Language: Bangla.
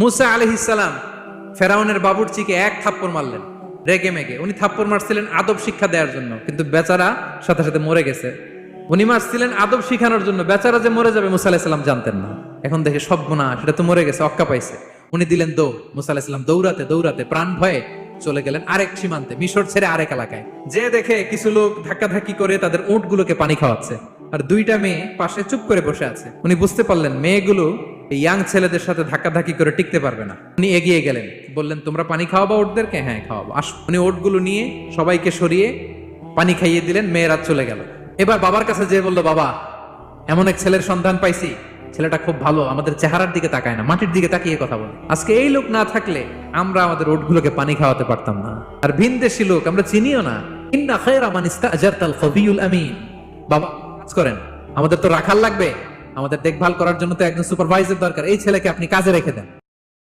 মুসা আলাইহিস সালাম ফেরাউনের বাবুর্চিকে এক থাপ্পড় মারলেন রেগে মেগে। উনি থাপ্পড় মারছিলেন আদব শিক্ষা দেওয়ার জন্য, কিন্তু বেচারা সাথে সাথে মরে গেছে। উনি মারছিলেন আদব শিখানোর জন্য, বেচারা যে মরে যাবে মুসা আলাইহিস সালাম জানতেন না। এখন দেখে সব গুনাহ, সেটা তো মরে গেছে, অক্কা পাইছে। উনি দিলেন দৌড়। মুসা আলাইহিস সালাম দৌড়াতে দৌড়াতে প্রাণ ভয়ে চলে গেলেন আরেক সীমান্তে, মিশর ছেড়ে আরেক এলাকায়। যে দেখে কিছু লোক ধাক্কাধাক্কি করে তাদের উটগুলোকে পানি খাওয়াচ্ছে, আর দুইটা মেয়ে পাশে চুপ করে বসে আছে। উনি বুঝতে পারলেন মেয়েগুলো এই ইয়াং ছেলেদের সাথে ধাক্কাধাক্কি করে টিকতে পারবে না। উনি এগিয়ে গেলেন, বললেন তোমরা পানি খাওয়াবা ওটদেরকে? হ্যাঁ খাওয়াবো, আসো। উনি ওটগুলো নিয়ে সবাইকে সরিয়ে পানি খাইয়ে দিলেন, মেয়েরা চলে গেল। এবার বাবার কাছে যেয়ে বললো, বাবা এমন এক ছেলের সন্ধান পাইছি, ছেলেটা খুব ভালো, আমাদের চেহারার দিকে তাকায় না, মাটির দিকে তাকিয়ে কথা বলে। আজকে এই লোক না থাকলে আমরা আমাদের ওটগুলোকে পানি খাওয়াতে পারতাম না। আর ভিনদেশী লোক আমরা চিনিও না। ইন্না খায়রা মান ইস্তাজারতাল কবিয়ুল আমিন। বাবা কাজ করেন, আমাদের তো রাখাল লাগবে, আমাদের দেখভাল করার জন্য তো একজন সুপারভাইজার দরকার, এই ছেলেকে আপনি কাজে রেখে দেন।